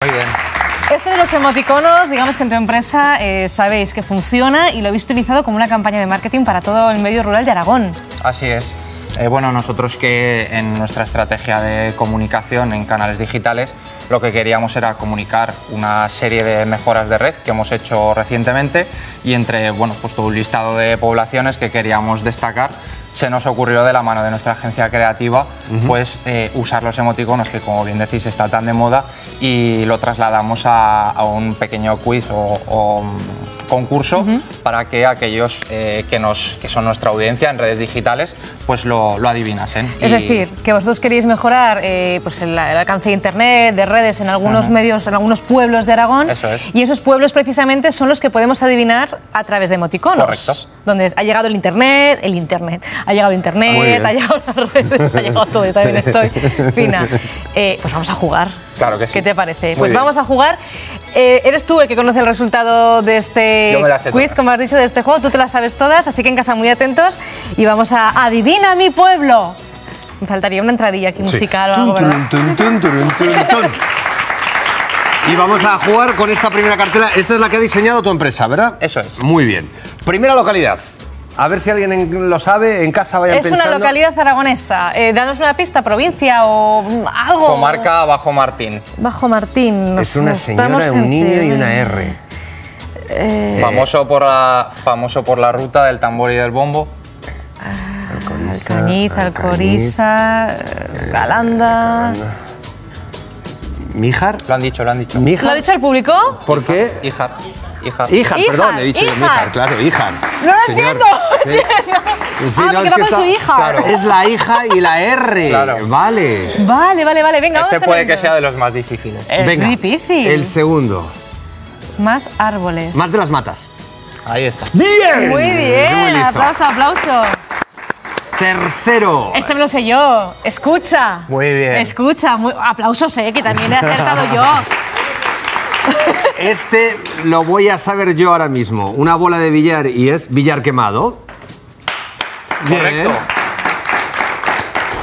Muy bien. Esto de los emoticonos, digamos que en tu empresa sabéis que funciona y lo habéis utilizado como una campaña de marketing para todo el medio rural de Aragón. Así es. Bueno, nosotros que en nuestra estrategia de comunicación en canales digitales lo que queríamos era comunicar una serie de mejoras de red que hemos hecho recientemente y entre pues todo un listado de poblaciones que queríamos destacar, se nos ocurrió de la mano de nuestra agencia creativa usar los emoticonos que, como bien decís, está tan de moda, y lo trasladamos a un pequeño quiz o concurso para que aquellos que son nuestra audiencia en redes digitales pues lo adivinasen. Es decir, que vosotros queréis mejorar pues el alcance de internet, de redes en algunos medios, en algunos pueblos de Aragón. Eso es. Y esos pueblos precisamente son los que podemos adivinar a través de emoticonos. Correcto. Donde ha llegado el internet, ha llegado internet, ha llegado las redes, ha llegado todo. Yo también estoy fina. Pues vamos a jugar. Claro que sí. ¿Qué te parece? Muy Pues bien. vamos a jugar. Eres tú el que conoce el resultado de este Yo me las sé quiz, todas. como has dicho, de este juego. Tú te las sabes todas, así que en casa muy atentos. Y vamos a Adivina mi pueblo. Me faltaría una entradilla aquí musical o algo, ¿verdad? Y vamos a jugar con esta primera cartela. Esta es la que ha diseñado tu empresa, ¿verdad? Eso es. Muy bien. Primera localidad. A ver si alguien lo sabe, en casa vayan Es pensando. una localidad aragonesa. Danos una pista, provincia o algo. Comarca Bajo Martín. Bajo Martín. Es una señora, un niño y una R. Famoso por la ruta del tambor y del bombo. Alcañiz, Alcoriza, Galanda. ¿Míjar? Lo han dicho. ¿Lo ha ¿Míjar? dicho el público? ¿Por qué? Híjar. Híjar, perdón, he dicho yo Híjar. Míjar, claro, Híjar. No lo Señor. entiendo. Sí, Ah, porque va con su hija. Claro. Es la hija y la R. Claro. Vale. Vale, venga, Este vamos puede con que el sea de los más difíciles. Es Venga, difícil. El segundo. Más árboles. Más de las matas. Ahí está. ¡Bien! Muy bien, listo. aplauso. Tercero. Este me lo sé yo. Escucha. Muy bien. Escucha. Aplausos, que también he acertado yo. Este lo voy a saber yo ahora mismo. Una bola de billar y es billar quemado. Correcto. Bien.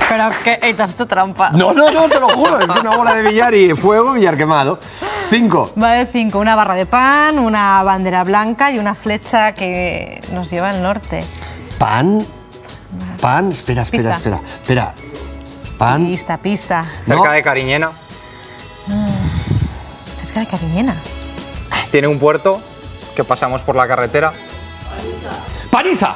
Pero que te has hecho trampa. No, te lo juro. Es una bola de billar y fuego, billar quemado. 5. Vale, 5. Una barra de pan, una bandera blanca y una flecha que nos lleva al norte. Pan. Espera. Pan. Pista. Cerca de Cariñena. Cerca de Cariñena. Tiene un puerto que pasamos por la carretera. ¡Paniza!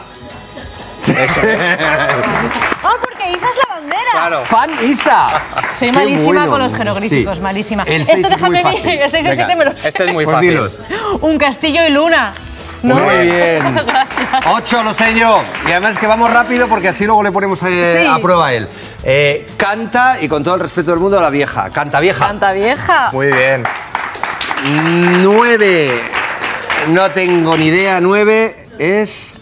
¡Ah, porque Iza es la bandera! Claro. ¡Paniza! Soy Qué malísima bueno. con los jeroglíficos, Sí. malísima. El Esto 6 es déjame muy ver, fácil. el 6 y el 7 me lo sé. Este es muy Pues fácil. dilos. Un castillo y luna. ¿No? Muy bien. Gracias. 8 lo sé yo. Y además que vamos rápido porque así luego le ponemos Sí. a prueba a él. Canta, y con todo el respeto del mundo, a la vieja. Canta vieja. Canta vieja. Muy bien. 9. No tengo ni idea. 9 es...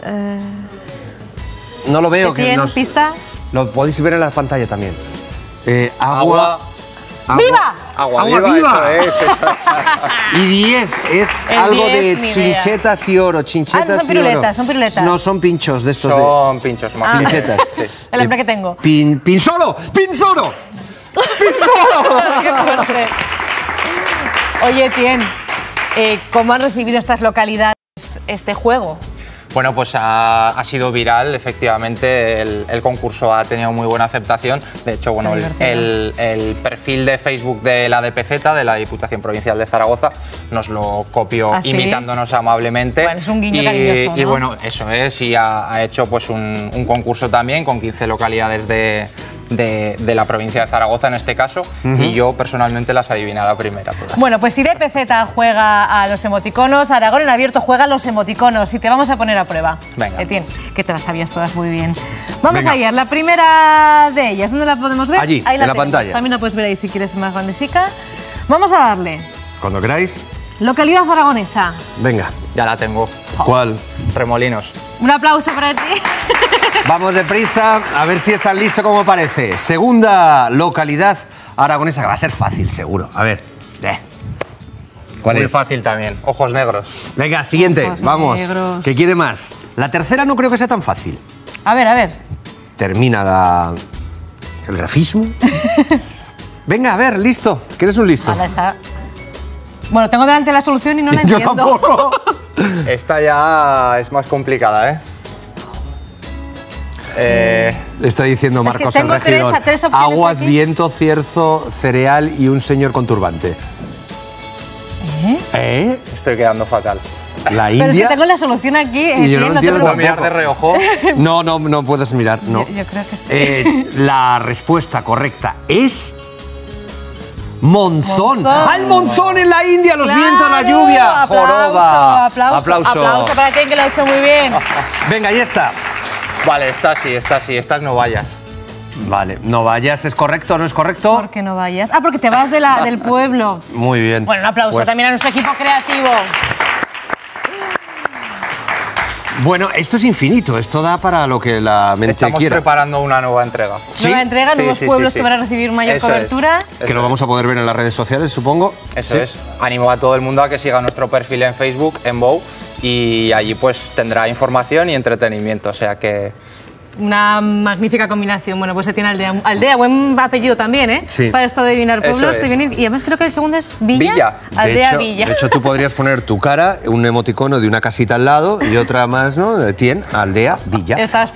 No lo veo. ¿Qué tiene? ¿Pista? Lo podéis ver en la pantalla también. Agua. ¡Viva! Agua Agua viva. viva. Eso es. Y 10 es El algo 10, de ni idea. chinchetas y oro. Chinchetas Ah, no, son y oro. piruletas, son piruletas. No, son pinchos de estos. Son pinchos más. Ah. Pinchetas. El hambre que tengo. ¡Pinsoro! ¡Pinsoro! ¡Qué fuerte! Oye, Tien, ¿cómo han recibido estas localidades este juego? Bueno, pues ha sido viral, efectivamente, el concurso ha tenido muy buena aceptación. De hecho, bueno, el perfil de Facebook de la DPZ, de la Diputación Provincial de Zaragoza, nos lo copió ¿Ah, sí? imitándonos amablemente. Bueno, es un guiño cariñoso, ¿no? Y bueno, eso es, y ha hecho pues un concurso también con 15 localidades de la provincia de Zaragoza en este caso, y yo personalmente las adiviné a la primera todas. Bueno, pues si DPZ juega a los emoticonos, Aragón en Abierto juega a los emoticonos y te vamos a poner a prueba. Venga. Etienne, que te las sabías todas muy bien. Vamos Venga. allá, la primera de ellas, ¿dónde la podemos ver? Allí, ahí en la tenemos. pantalla. También la puedes ver ahí si quieres más grandecica. Vamos a darle. Cuando queráis. Localidad aragonesa. Venga. Ya la tengo. ¿Cuál? Remolinos. Un aplauso para ti. Vamos deprisa, a ver si están listos como parece. Segunda localidad aragonesa, que va a ser fácil, seguro. A ver. ¿Cuál Muy es? fácil también. Ojos negros. Venga, siguiente. Ojos Vamos. negros. ¿Qué quiere más? La tercera no creo que sea tan fácil. A ver. Termina el grafismo. Venga, a ver, listo. Que eres un listo. Ahora está Bueno, tengo delante la solución y no la Yo entiendo. tampoco. Esta ya es más complicada, ¿eh? Está diciendo Es que Marcos tengo el regidor. tres opciones Aguas, aquí. viento, cierzo, cereal y un señor con turbante. ¿Eh? Estoy quedando fatal. La Pero India. si tengo la solución aquí, Y yo no no te entiendo ¿Puedo preocupes. mirar de reojo? No puedes mirar, no. Yo creo que sí. La respuesta correcta es monzón. Monzón. ¡Ah, el monzón en la India! ¡Los vientos, la Claro, lluvia! ¡Joroba! Aplauso para quien que lo ha hecho muy bien. Venga, ya está. Vale, esta sí, estas no vayas. Vale, no vayas, ¿es correcto o no es correcto? ¿Por qué no vayas? Ah, porque te vas del pueblo. Muy bien. Bueno, un aplauso Pues, también a nuestro equipo creativo. Bueno, esto es infinito, esto da para lo que la mente Estamos quiera. preparando una nueva entrega. ¿Sí? Nueva entrega, Sí, nuevos sí, pueblos sí, que sí. van a recibir mayor Eso cobertura. es. Que lo vamos a poder ver en las redes sociales, supongo. Eso Sí. es. Animo a todo el mundo a que siga nuestro perfil en Facebook, en Bow, y allí pues tendrá información y entretenimiento, o sea que... Una magnífica combinación. Bueno, pues se tiene Aldea. Aldea, buen apellido también, ¿eh? Sí. Para esto de adivinar Eso pueblos. es. Y además creo que el segundo es Villa. Villa. Aldea Villa. De hecho, tú podrías poner tu cara, un emoticono de una casita al lado y otra más, ¿no? De Tien, Aldea, Villa. Estabas